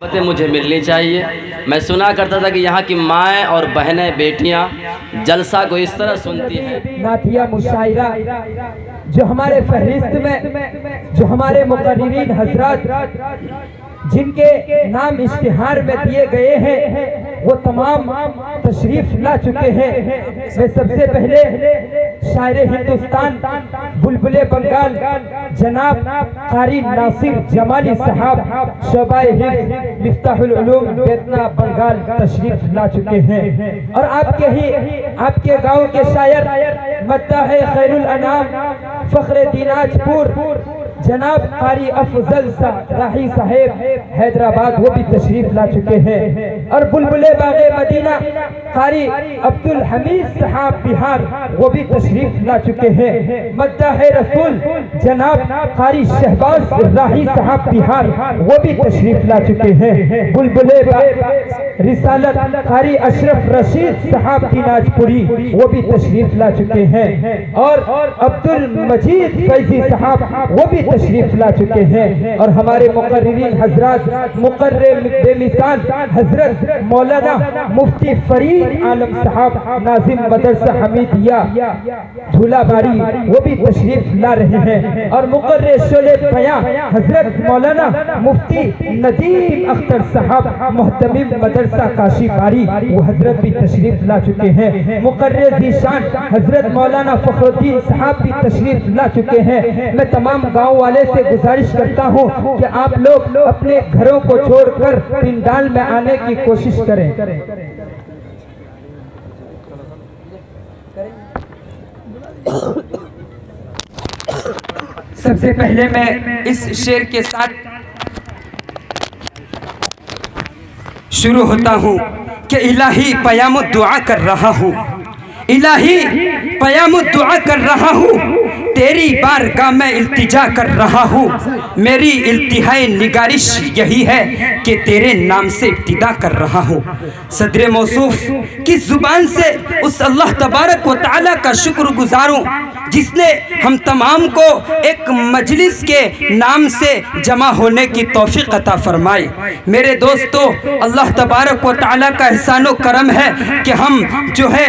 बातें मुझे मिलनी चाहिए। मैं सुना करता था कि यहाँ की माएँ और बहनें बेटियाँ जलसा को इस तरह सुनती हैं। नातिया मुशायरा जो हमारे फहरिस्त में जो हमारे मुकर्रिरीन हजरात जिनके नाम इश्तिहार में दिए गए हैं वो तमाम तशरीफ ला चुके हैं। मैं सबसे पहले शायर हिंदुस्तान बुलबुले बंगाल जनाब कारी नासिर जमाली साहब शोबाए हिफ्ज़ मिफ्ताहुल उलूम बेतना बंगाल तशरीफ ला चुके हैं और आपके गांव के शायर मद्दाह खैरुल अनाम फख्रे दिनाजपुर जनाब कारी अफजल राही साहेब हैदराबाद वो भी तशरीफ ला चुके हैं और बुलबुले बागे मदीना कारी अब्दुल हमीद साहब बिहार वो भी तशरीफ ला चुके हैं। मद्दाह रसूल जनाब कारी शहबाज राही साहब बिहार वो भी तशरीफ ला चुके हैं। बुलबुले रिसालत कारी अशरफ रशीद साहब दिनाजपुरी वो भी तशरीफ ला चुके हैं और अब्दुल मजीद फैजी साहब वो भी तशरीफ ला चुके हैं और हमारे मुकर्रिरीन हजरात मुकर्रर बेमिसाल हजरत मौलाना मुफ्ती फरीद आलम साहब नाजिम मदरसा हमीदिया धूलाबारी वो भी तशरीफ ला रहे हैं और मुकर्रर शोले बयां हजरत मौलाना मुफ्ती नदीम अख्तर साहब मोहतमिम मदरसा काशीबारी वो हजरत भी तशरीफ ला चुके हैं। मुकर्रर जीशान हजरत मौलाना फखरुद्दीन साहब भी तशरीफ ला चुके हैं। मैं तमाम गाँव वाले से गुजारिश करता हूँ कि आप लोग अपने घरों को छोड़कर पिंडाल में आने की कोशिश करें। सबसे पहले मैं इस शेर के साथ शुरू होता हूँ कि इलाही पयाम दुआ कर रहा हूँ, इलाही पयाम दुआ कर रहा हूँ, तेरी बारगाह में इल्तिजा कर रहा हूँ। मेरी इल्तिहाई निगारिश यही है कि तेरे नाम से इब्तिदा कर रहा हूँ। सदर मौसूफ की ज़ुबान से उस अल्लाह तबारक व तआला का शुक्रगुजार हूँ जिसने हम तमाम को एक मजलिस के नाम से जमा होने की तौफीक अता फरमाई। मेरे दोस्तों, अल्लाह तबारक व तआला का एहसान व करम है कि हम जो है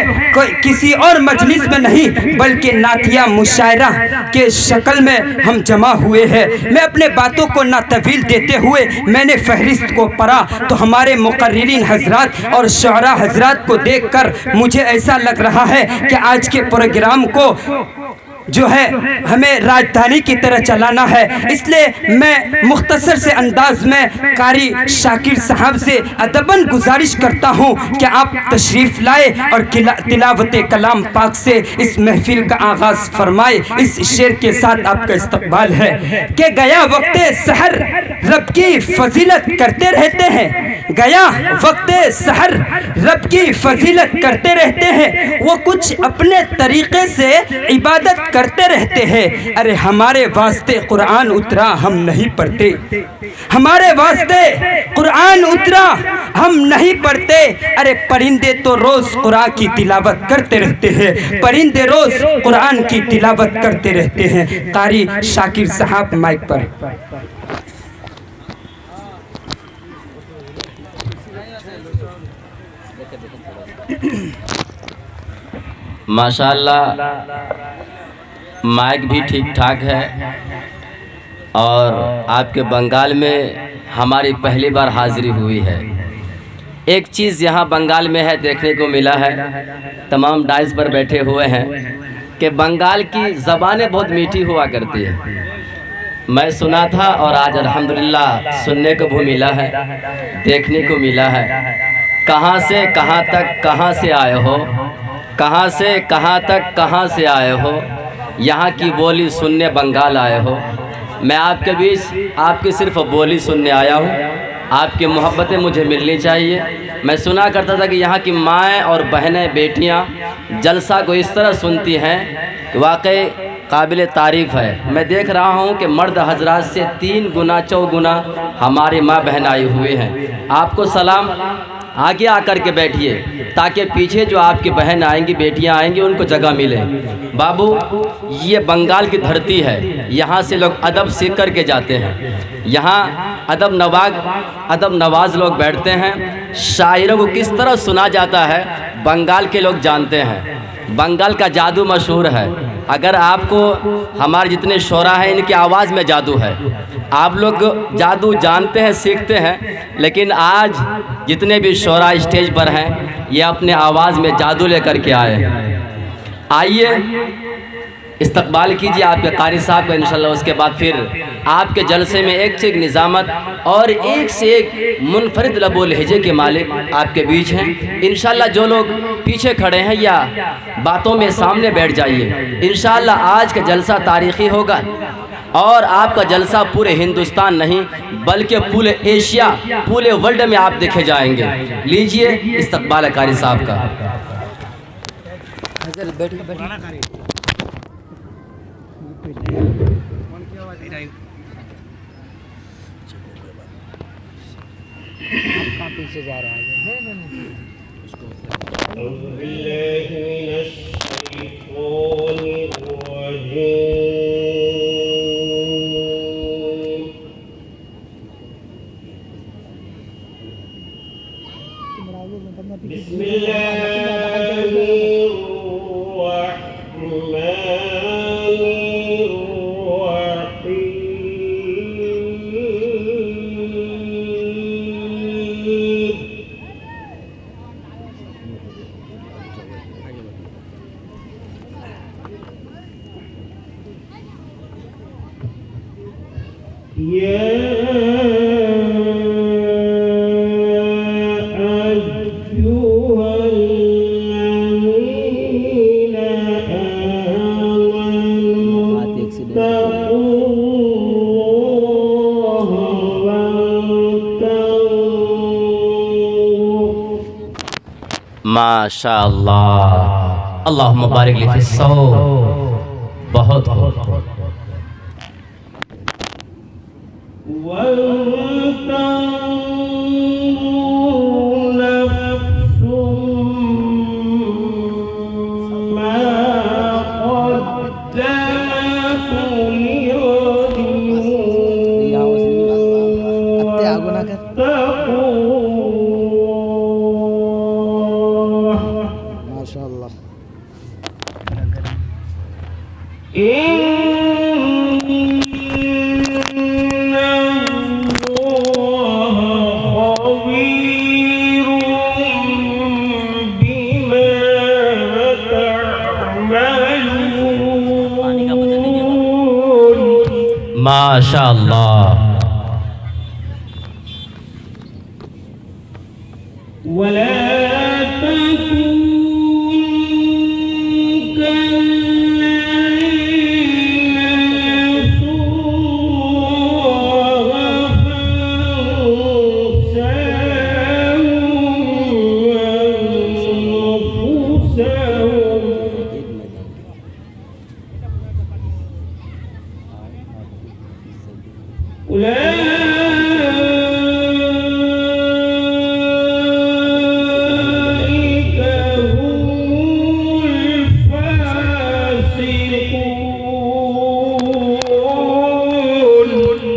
किसी और मजलिस में नहीं बल्कि नातिया मुशायरा के शक्ल में हम जमा हुए हैं। मैं अपने बातों को ना तवील देते हुए मैंने फहरिस्त को पढ़ा तो हमारे मुकर्रिरीन हजरात और शुअरा हजरात को देखकर मुझे ऐसा लग रहा है कि आज के प्रोग्राम को जो है हमें राजधानी की तरह चलाना है। इसलिए मैं मुख्तसर से अंदाज में कारी शाकिर साहब से अदबन गुजारिश करता हूँ कि आप तशरीफ़ लाए और तिलावत कलाम पाक से इस महफिल का आगाज़ फरमाए। इस शेर के साथ आपका इस्तकबाल है कि गया वक्त सहर रब की फजीलत करते रहते हैं, गया वक्त सहर रब की फजीलत करते रहते हैं, वो कुछ अपने तरीक़े से इबादत करते रहते हैं। अरे हमारे वास्ते कुरान उतरा हम नहीं पढ़ते, हमारे वास्ते कुरान उतरा हम नहीं पढ़ते। अरे परिंदे तो रोज कुरान की तिलावत करते रहते हैं, परिंदे रोज कुरान की तिलावत करते रहते हैं। कारी शाकिर साहब माइक पर। माशाअल्लाह माइक भी ठीक ठाक है और आपके बंगाल में हमारी पहली बार हाज़िरी हुई है। एक चीज़ यहाँ बंगाल में है देखने को मिला है, तमाम डाइस पर बैठे हुए हैं कि बंगाल की ज़बानें बहुत मीठी हुआ करती है। मैं सुना था और आज अल्हम्दुलिल्लाह सुनने को भी मिला है, देखने को मिला है। कहाँ से कहाँ तक कहाँ से आए हो, कहाँ से कहाँ तक कहाँ से आए हो, यहाँ की बोली सुनने बंगाल आए हो। मैं आपके बीच आपकी सिर्फ बोली सुनने आया हूँ, आपकी मोहब्बतें मुझे मिलनी चाहिए। मैं सुना करता था कि यहाँ की माएँ और बहनें बेटियाँ जलसा को इस तरह सुनती हैं कि वाकई काबिल तारीफ़ है। मैं देख रहा हूँ कि मर्द हजरात से 3 गुना 4 गुना हमारे माँ बहन आए हुए हैं। आपको सलाम। आगे आकर के बैठिए ताकि पीछे जो आपकी बहन आएंगी, बेटियां आएंगी, उनको जगह मिले। बाबू, ये बंगाल की धरती है, यहाँ से लोग अदब सीख कर के जाते हैं। यहाँ अदब नवाज लोग बैठते हैं। शायरों को किस तरह सुना जाता है बंगाल के लोग जानते हैं। बंगाल का जादू मशहूर है। अगर आपको हमारे जितने शोरा हैं इनकी आवाज़ में जादू है। आप लोग जादू जानते हैं, सीखते हैं, लेकिन आज जितने भी शोरा स्टेज पर हैं ये अपने आवाज़ में जादू लेकर के आए हैं। आइए इस्तकबाल कीजिए आपके कारी साहब का इंशाल्लाह। उसके बाद फिर आपके जलसे में एक से एक निज़ामत और एक से एक मुनफरिद लबो लहजे के मालिक आपके बीच हैं इंशाल्लाह। जो लोग पीछे खड़े हैं या बातों में सामने बैठ जाइए। इंशाल्लाह आज का जलसा तारीख़ी होगा और आपका जलसा पूरे हिंदुस्तान नहीं बल्कि पूरे एशिया, पूरे वर्ल्ड में आप देखे जाएंगे। लीजिए इस्तकबाल कारी साहब का। पीछे जा रहा है। माशाअल्लाह, अल्लाहुम्मा बारिक ली फिस्सौ। बहुत हो। माशाअल्लाह।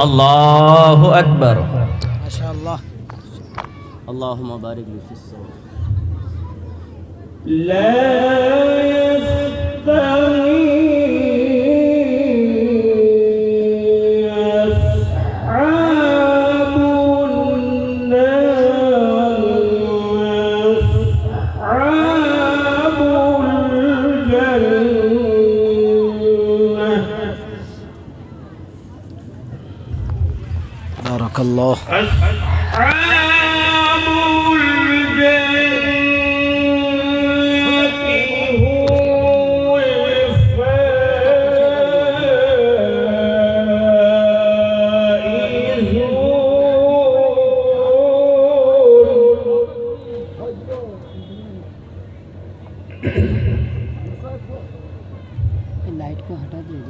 अल्लाहु अकबर। माशाअल्लाह। अल्लाहुम्मा बारिक ली फिस्सौ। ला यस्तवी अस्हाबुन नार अस्हाबुल जन्नह। बारकल्लाह। लाइट को हटा दीजिए।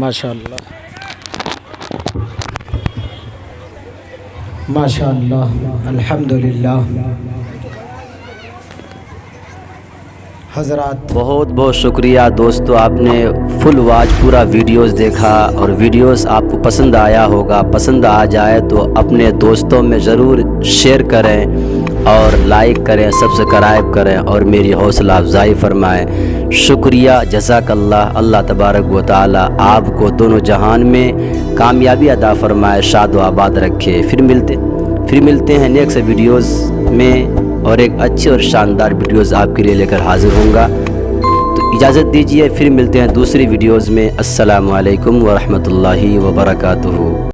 माशाअल्लाह माशाअल्लाह अल्हम्दुलिल्लाह। हज़रात बहुत बहुत शुक्रिया दोस्तों, आपने फुल वॉच पूरा वीडियोस देखा और वीडियोस आपको पसंद आया होगा। पसंद आ जाए तो अपने दोस्तों में ज़रूर शेयर करें और लाइक करें, सब्सक्राइब करें और मेरी हौसला अफजाई फरमाएं। शुक्रिया, जज़ाकल्लाह। अल्लाह तबारक व तआला आपको दोनों जहान में कामयाबी अदा फरमाए, शाद व आबाद रखे। फिर मिलते हैं नेक्स्ट वीडियोस में और एक अच्छी और शानदार वीडियोस आपके लिए लेकर हाजिर होऊंगा। तो इजाज़त दीजिए, फिर मिलते हैं दूसरी वीडियोस में। अस्सलामु अलैकुम व रहमतुल्लाहि व बरकातुहू।